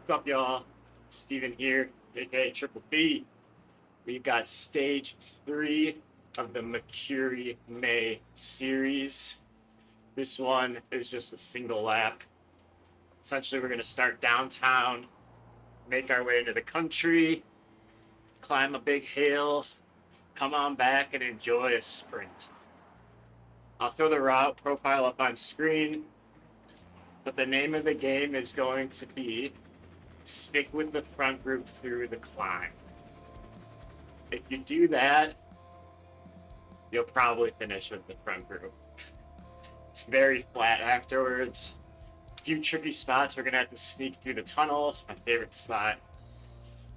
What's up, y'all? Steven here, aka Triple B. We've got stage 3 of the Makuri May series. This one is just a single lap. Essentially, we're going to start downtown, make our way to the country, climb a big hill, come on back, and enjoy a sprint. I'll throw the route profile up on screen, but the name of the game is going to be stick with the front group through the climb. If you do that, you'll probably finish with the front group. It's very flat afterwards. A few tricky spots. We're gonna have to sneak through the tunnel. My favorite spot.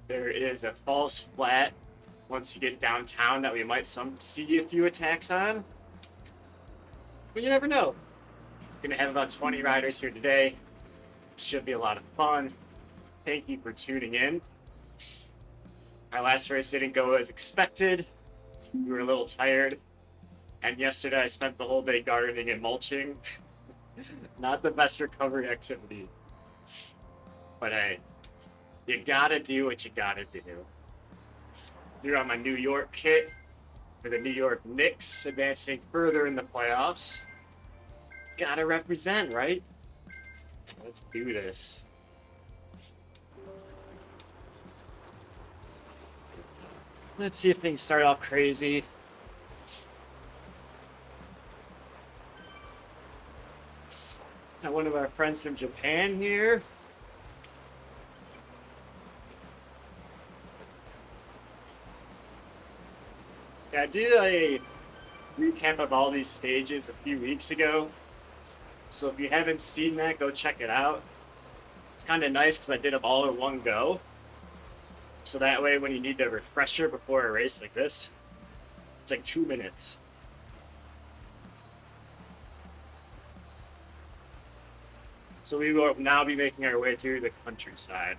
There is a false flat once you get downtown that we might see a few attacks on. But you never know. We're gonna have about 20 riders here today. Should be a lot of fun. Thank you for tuning in. My last race didn't go as expected. We were a little tired. And yesterday I spent the whole day gardening and mulching. Not the best recovery activity. But hey, you gotta do what you gotta do. Here on my New York kit for the New York Knicks advancing further in the playoffs. Gotta represent, right? Let's do this. Let's see if things start off crazy. Got one of our friends from Japan here. Yeah, I did a recap of all these stages a few weeks ago. So if you haven't seen that, go check it out. It's kind of nice because I did them all in one go. So that way, when you need a refresher before a race like this, it's like 2 minutes. So we will now be making our way through the countryside.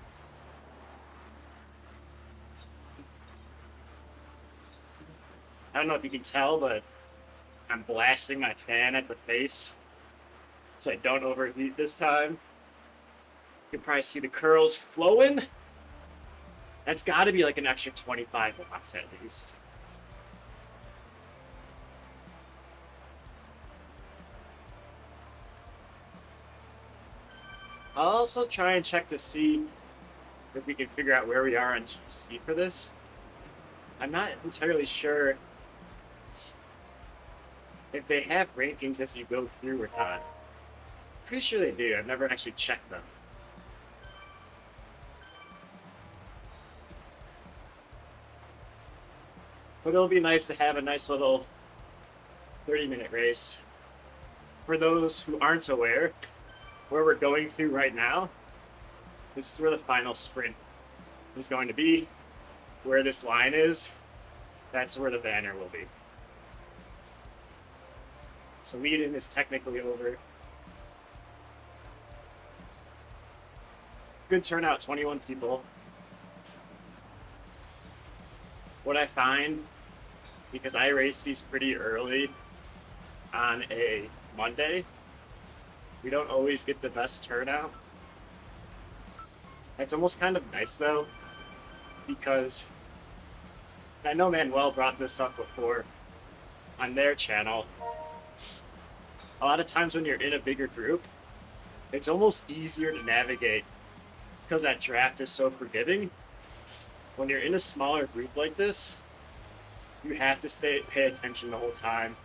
I don't know if you can tell, but I'm blasting my fan at the face so I don't overheat this time. You can probably see the curls flowing. That's got to be like an extra 25 watts at least. I'll also try and check to see if we can figure out where we are on GC for this. I'm not entirely sure if they have rankings as you go through or not. Pretty sure they do. I've never actually checked them. But it'll be nice to have a nice little 30-minute race. For those who aren't aware, where we're going through right now, this is where the final sprint is going to be. Where this line is, that's where the banner will be. So lead-in is technically over. Good turnout, 21 people. What I find, because I race these pretty early on a Monday, we don't always get the best turnout. It's almost kind of nice though, because I know Manuel brought this up before on their channel. A lot of times when you're in a bigger group, it's almost easier to navigate because that draft is so forgiving. When you're in a smaller group like this, you have to pay attention the whole time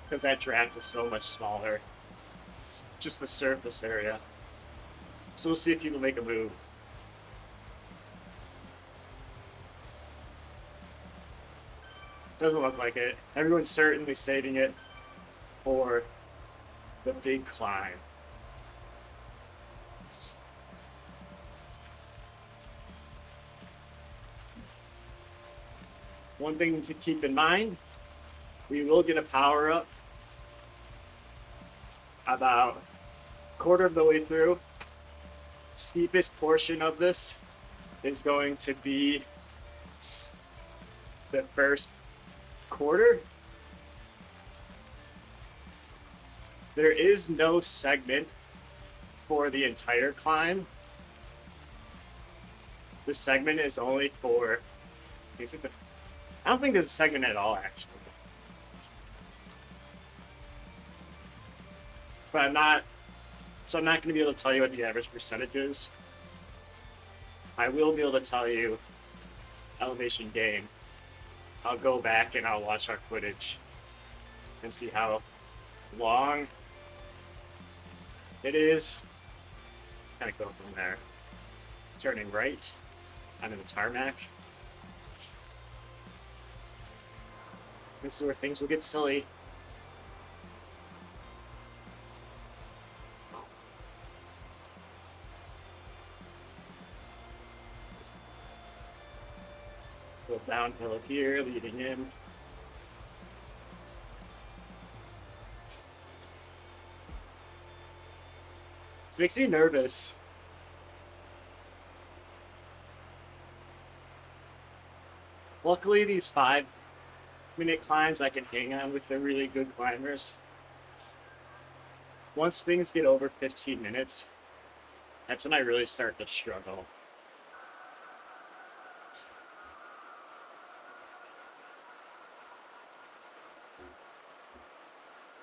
because that draft is so much smaller. Just the surface area. So we'll see if you can make a move. Doesn't look like it. Everyone's certainly saving it for the big climb. One thing to keep in mind, we will get a power up about a quarter of the way through. Steepest portion of this is going to be the first quarter. There is no segment for the entire climb. The segment is only for... I don't think there's a segment at all, actually. But I'm not going to be able to tell you what the average percentage is. I will be able to tell you elevation gain. I'll go back and I'll watch our footage and see how long it is. Kind of go from there. Turning right onto the tarmac. This is where things will get silly. Go downhill here, leading in. This makes me nervous. Luckily, these 5-minute climbs I can hang on with the really good climbers. Once things get over 15 minutes, that's when I really start to struggle.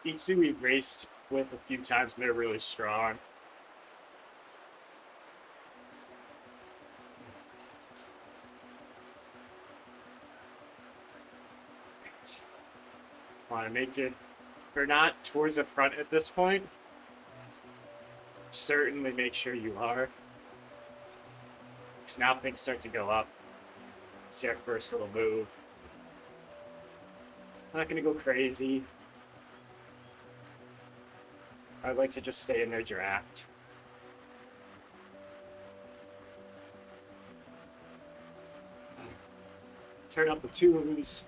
Itsu we've raced with a few times and they're really strong. Want to make it, or not, towards the front at this point. Certainly make sure you are. Because now things start to go up. See our first little move. I'm not going to go crazy. I'd like to just stay in their draft. Turn up the twos.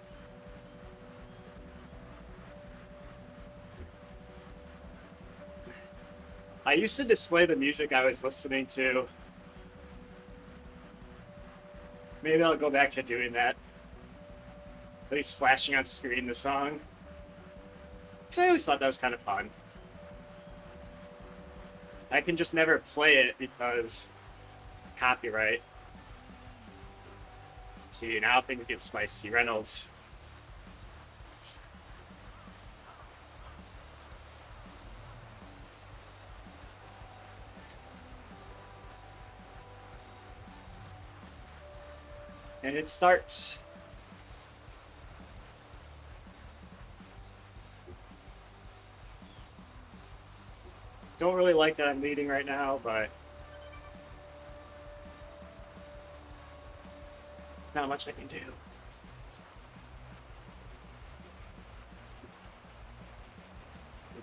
I used to display the music I was listening to. Maybe I'll go back to doing that. At least flashing on screen the song. Because I always thought that was kind of fun. I can just never play it because copyright. See, now things get spicy. Reynolds. And it starts. Don't really like that I'm leading right now, but not much I can do.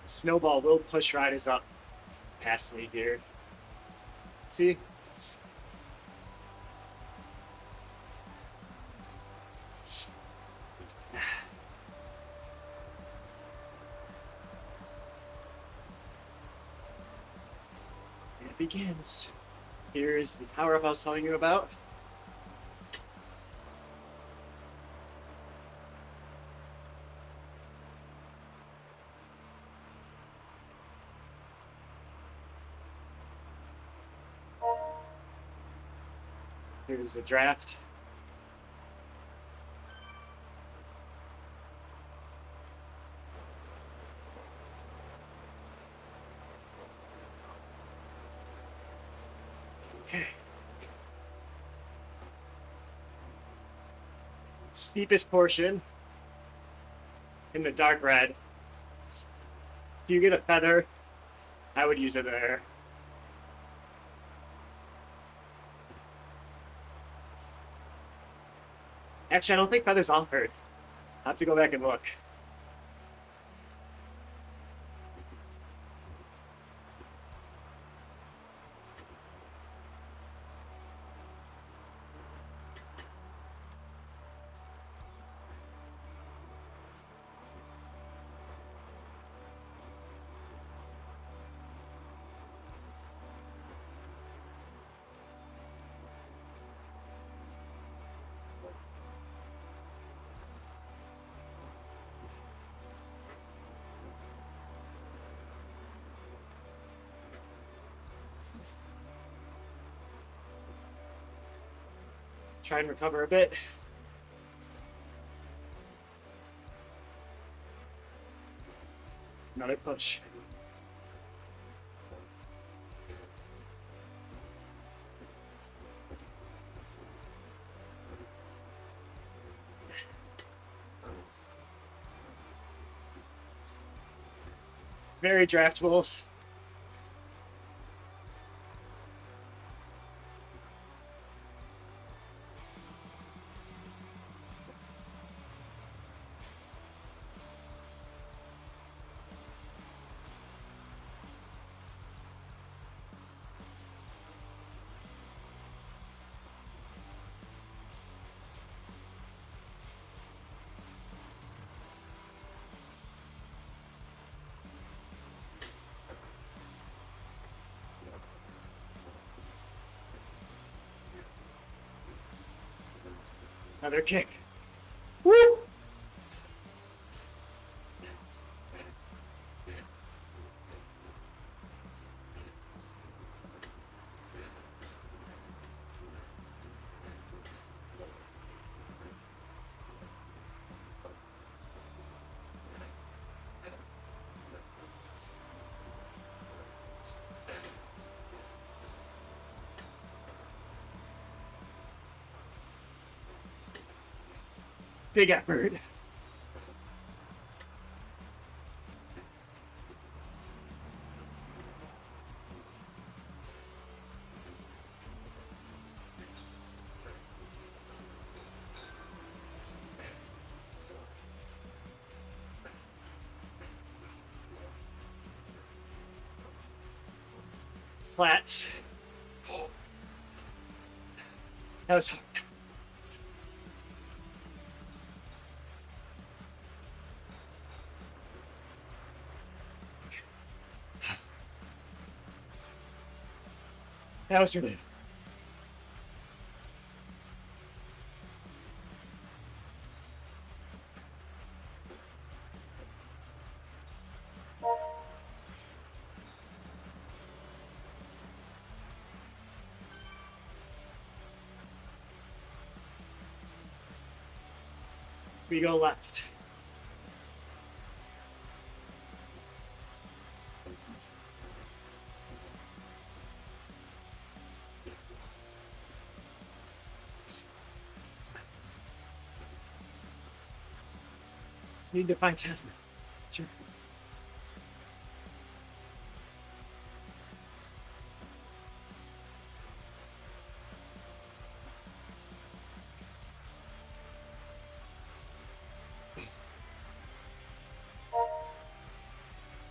Snowball will push riders up past me here. See? Begins. Here is the power-up I was telling you about. Here's the draft. Okay. Steepest portion in the dark red. If you get a feather, I would use it there. Actually, I don't think feathers offered. I'll have to go back and look. Try and recover a bit. Another push. Very draftable. Another kick. Woo! Big effort. Flats. That was hard. That was really. We go left. Need to find 10. Sure.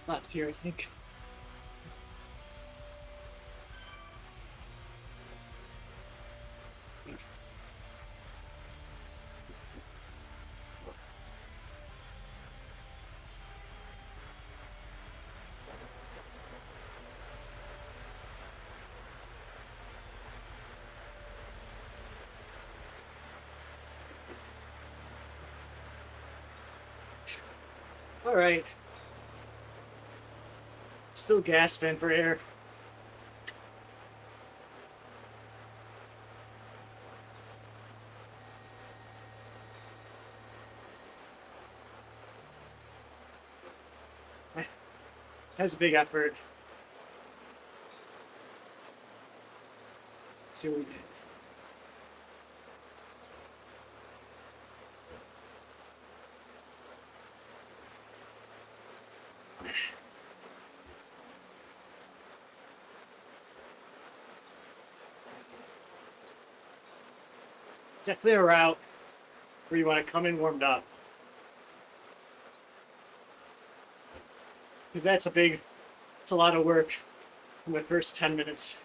Left here, I think. All right. Still gasping for air. That's a big effort. Let's see what we did. Definitely a route where you want to come in warmed up. Because that's a lot of work in the first 10 minutes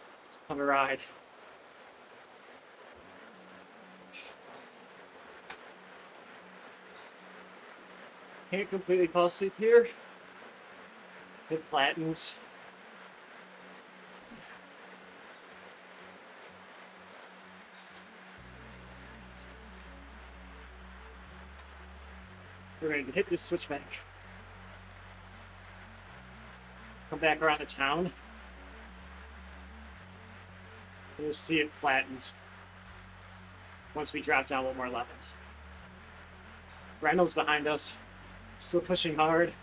on a ride. Can't completely fall asleep here. It flattens. We're going to hit this switchback. Come back around the town. You'll see it flattens. once we drop down one more level. Reynolds behind us, still pushing hard.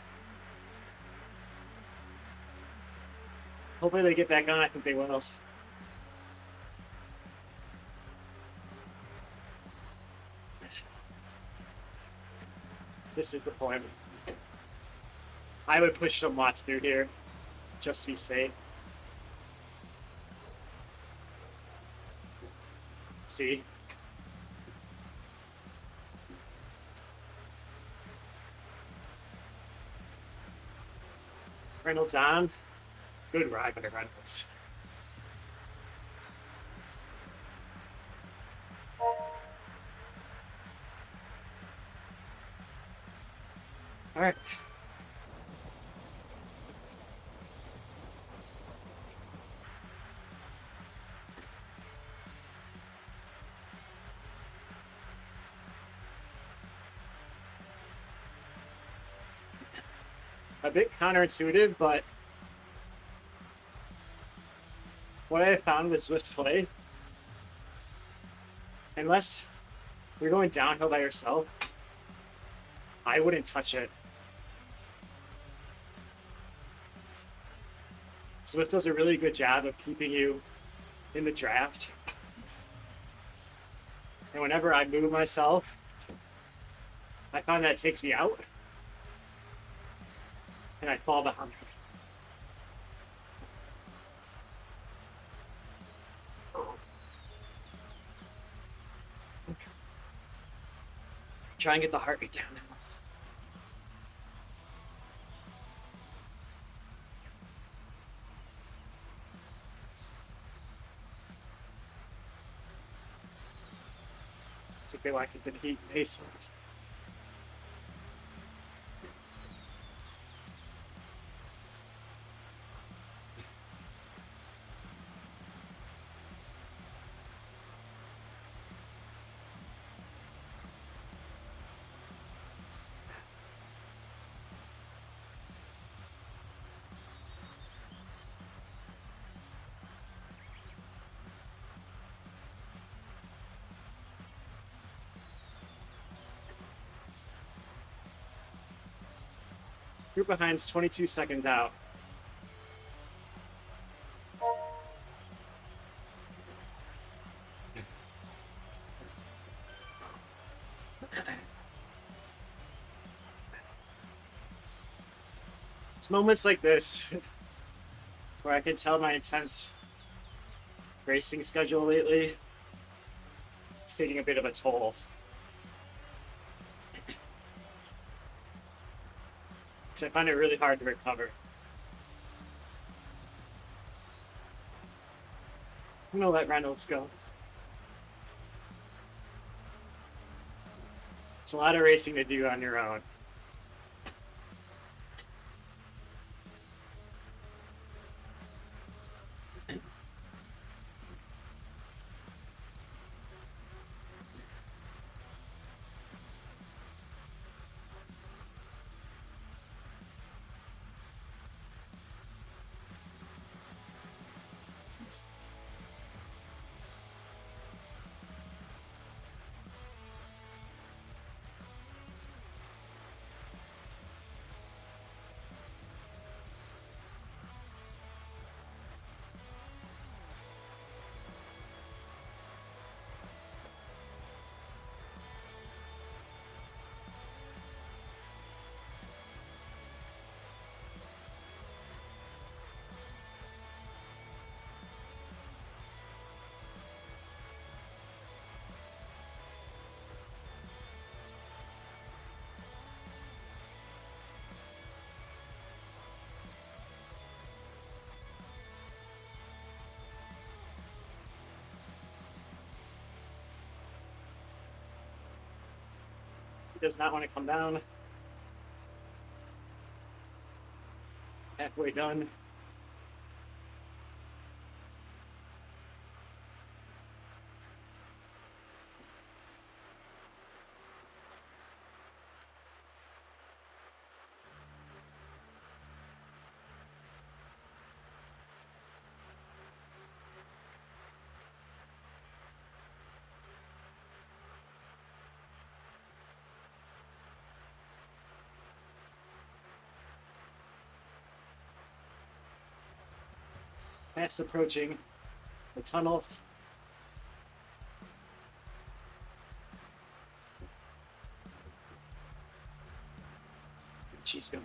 Hopefully they get back on. I think they will. This is the point. I would push some watts through here, just to be safe. See? Reynolds on. Good ride by Reynolds. All right. A bit counterintuitive, but what I found with Zwift play, unless you're going downhill by yourself, I wouldn't touch it. Zwift does a really good job of keeping you in the draft. And whenever I move myself, I find that it takes me out. And I fall behind. Try and get the heart rate down. It's like they like the heat pace. Group behind's 22 seconds out. It's moments like this where I can tell my intense racing schedule lately, it's taking a bit of a toll. I find it really hard to recover. I'm gonna let Reynolds go. It's a lot of racing to do on your own. He does not want to come down. Halfway done. Fast approaching the tunnel. She's going.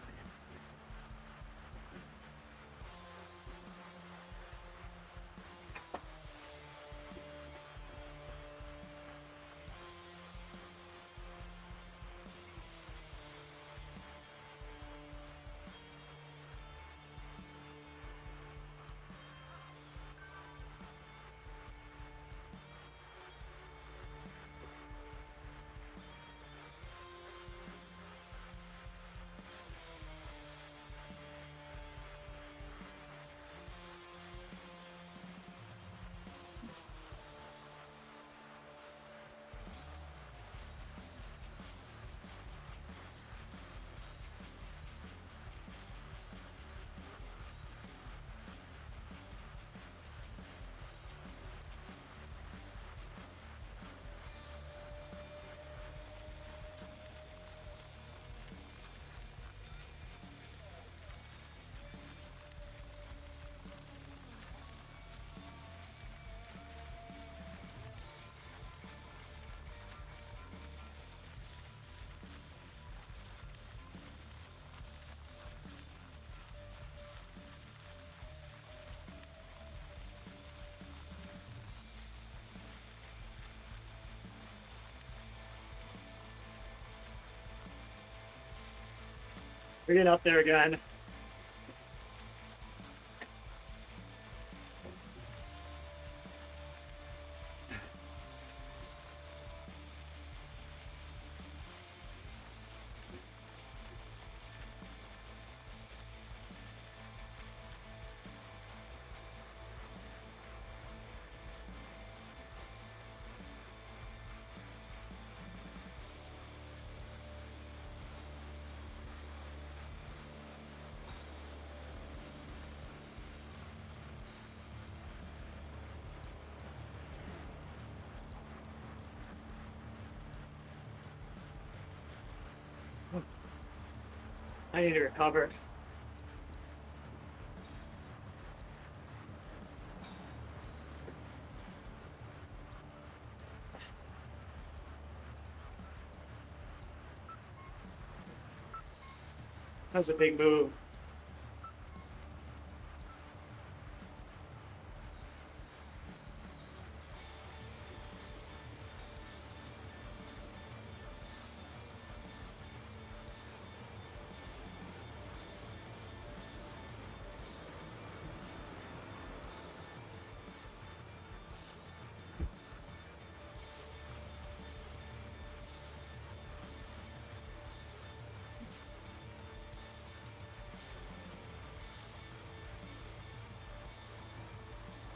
We're getting up there again. I need to recover. That was a big move.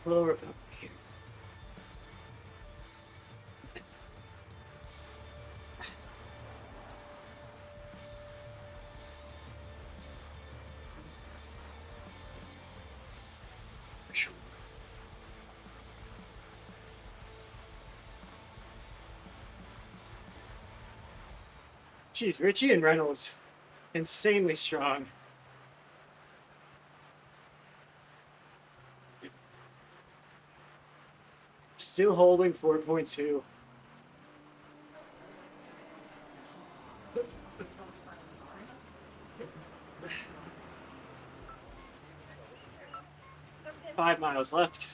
Lower up here. Jeez, Richie and Reynolds, insanely strong. Still holding 4.2. Five miles left.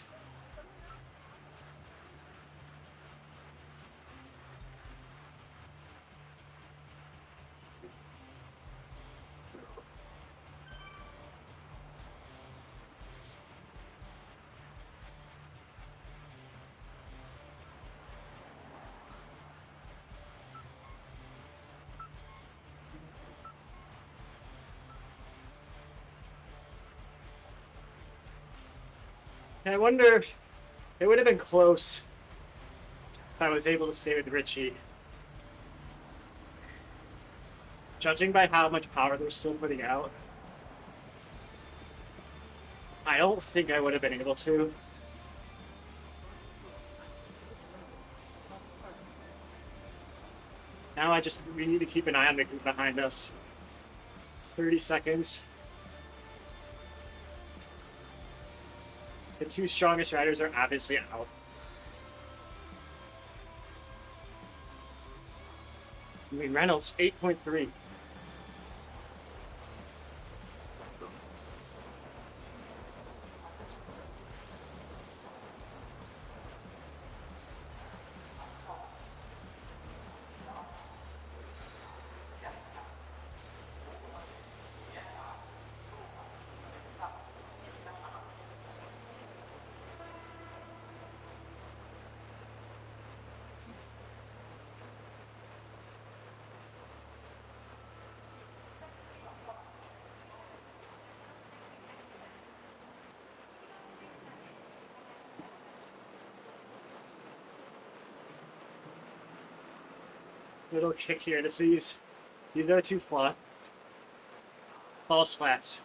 I wonder, it would have been close if I was able to stay with Richie. Judging by how much power they're still putting out, I don't think I would have been able to. Now we need to keep an eye on the group behind us. 30 seconds. The two strongest riders are obviously out. I mean, Reynolds, 8.3. Little kick here. These are two false flats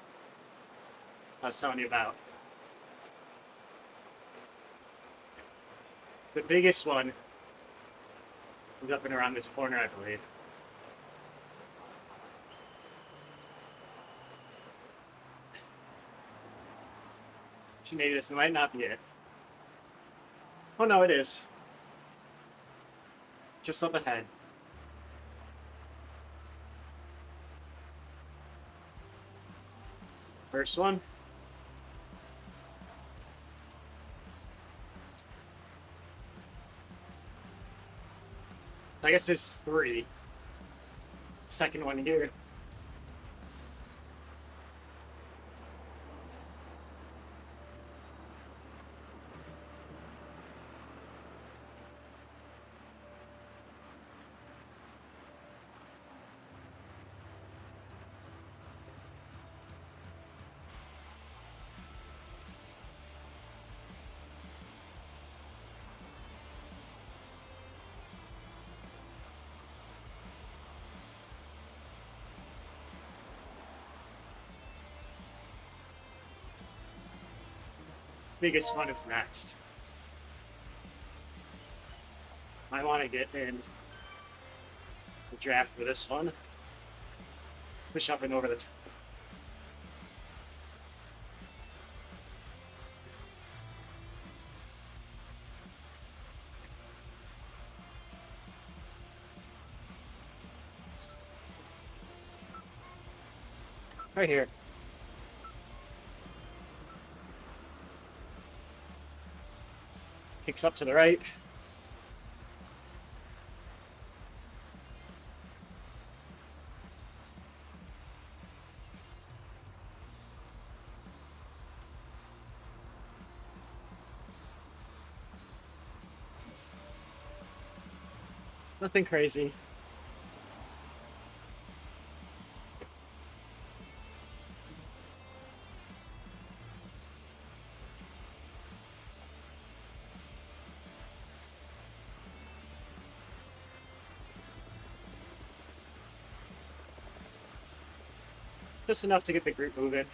I was telling you about. The biggest one is up and around this corner, I believe. Maybe this might not be it. Oh no, it is. Just up ahead. First one. I guess there's 3. Second one here. Biggest one is next. I want to get in the draft for this one. Push up and over the top. Right here. Kicks up to the right. Nothing crazy. Just enough to get the group moving.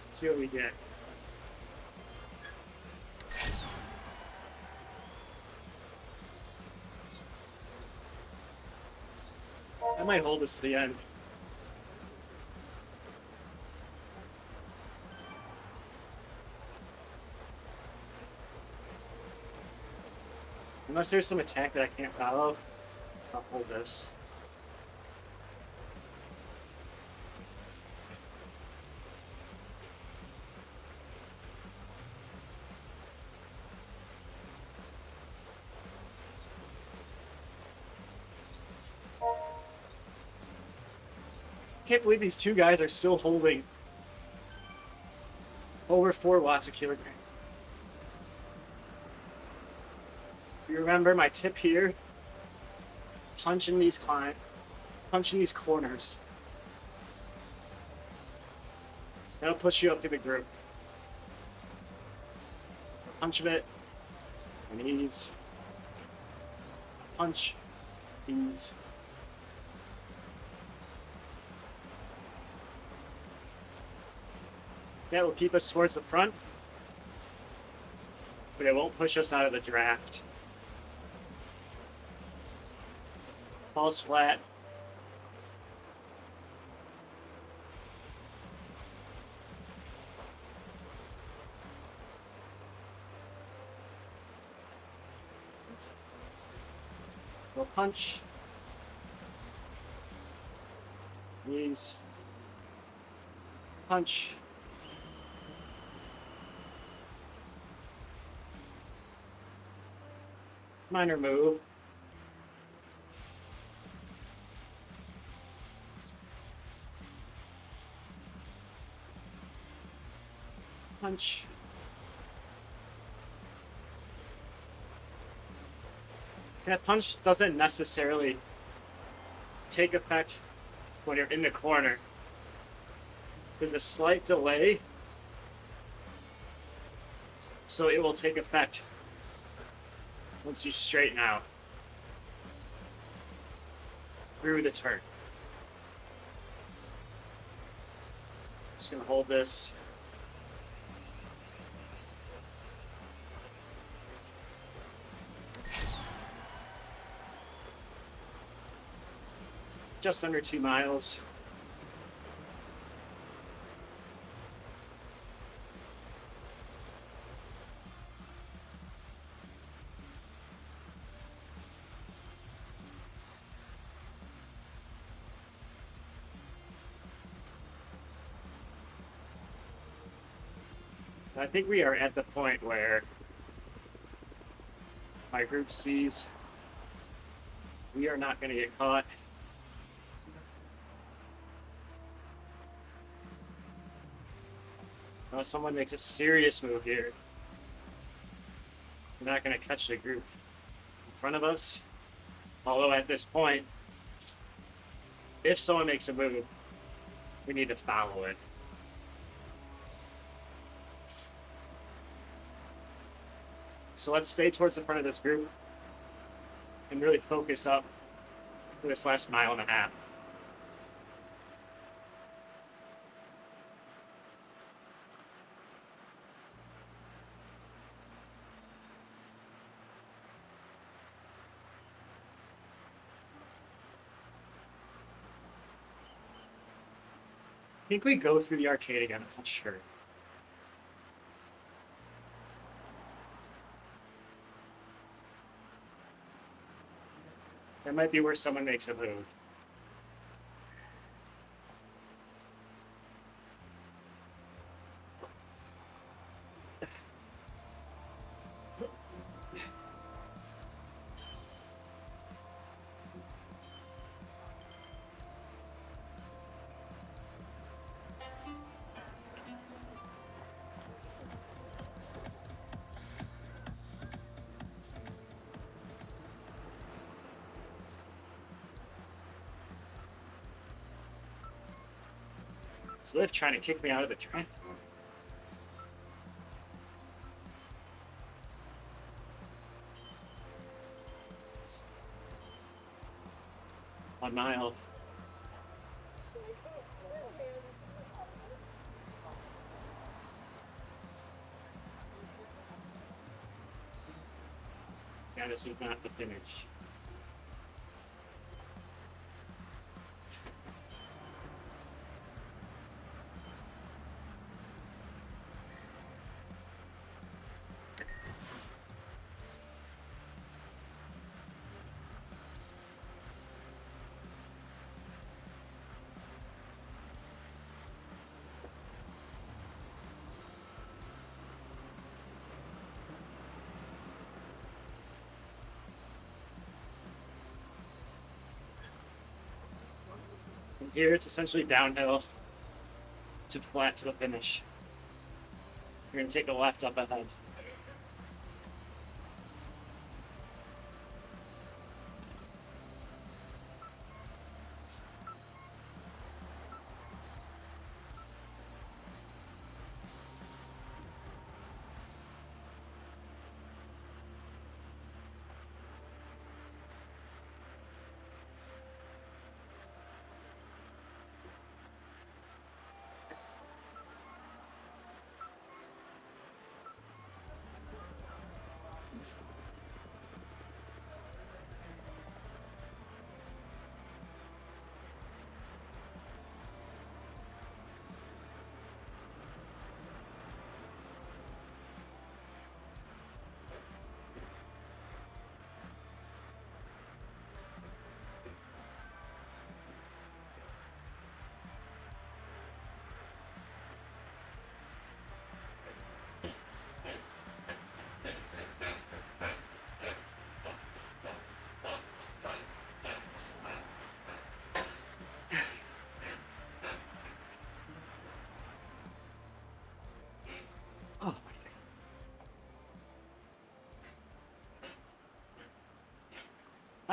Let's see what we get. I might hold this to the end. Unless there's some attack that I can't follow, I'll hold this. I can't believe these two guys are still holding over 4 watts a kilogram. You remember my tip here? Punch in these corners. That'll push you up to the group. Punch a bit, and ease. Punch, ease. That will keep us towards the front, but it won't push us out of the draft. Falls flat. Little punch. Knees. Punch. Minor move. Punch. That punch doesn't necessarily take effect when you're in the corner. There's a slight delay, so it will take effect once you straighten out through the turn. Just gonna hold this. Just under 2 miles. I think we are at the point where my group sees we are not going to get caught. Unless someone makes a serious move here, we're not going to catch the group in front of us. Although at this point, if someone makes a move, we need to follow it. So let's stay towards the front of this group and really focus up for this last mile and a half. I think we go through the arcade again, I'm not sure. That might be where someone makes a move. Zwift trying to kick me out of the draft. On mile. Yeah, this is not the finish. From here, it's essentially downhill to flat to the finish. You're going to take a left up ahead.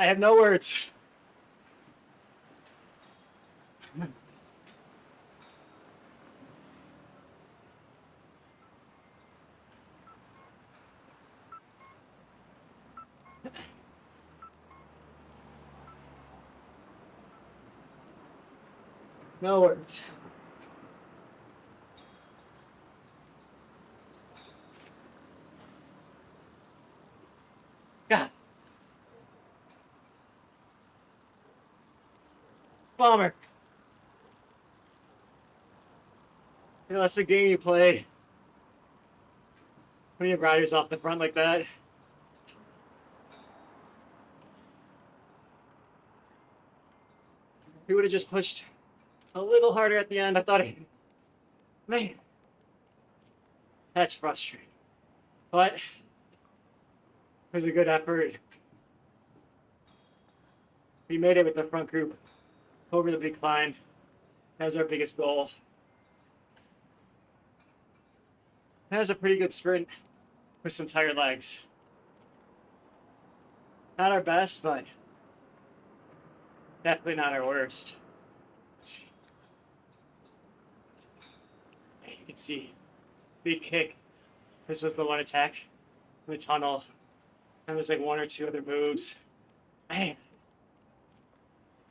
I have no words. No words. God. Bummer. You know, that's the game you play when you have riders off the front like that. He would have just pushed a little harder at the end. I thought he... Man. That's frustrating. But it was a good effort. We made it with the front group over the big climb. That was our biggest goal. That was a pretty good sprint with some tired legs. Not our best, but definitely not our worst. Let's see. You can see big kick. This was the one attack in the tunnel. There was like one or two other moves. Man,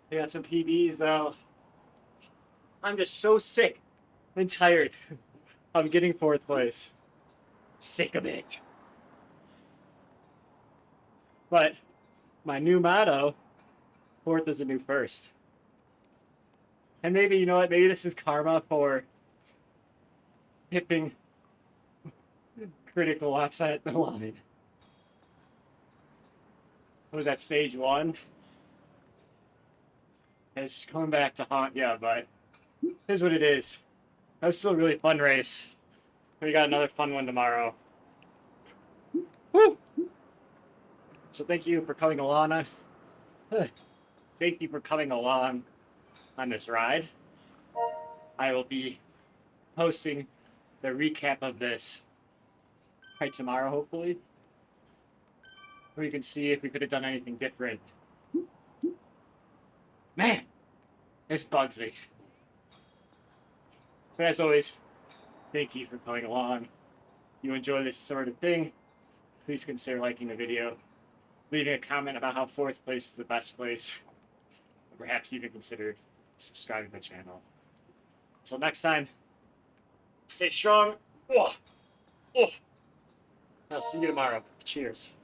they got some PBs though. I'm just so sick and tired of getting fourth place. Sick of it. But my new motto, fourth is a new first. And maybe, you know what, maybe this is karma for hipping critical outside the line. What was that, stage one? And it's just coming back to haunt you, but here's what it is. That was still a really fun race. We got another fun one tomorrow. Woo! So thank you for coming along on thank you for coming along on this ride. I will be posting the recap of this right tomorrow, hopefully. We can see if we could have done anything different. Man, this bugs me. But as always, thank you for coming along. If you enjoy this sort of thing, please consider liking the video, leaving a comment about how fourth place is the best place, or perhaps even consider subscribing to the channel. Until next time, stay strong. Oh, oh. I'll see you tomorrow. Cheers.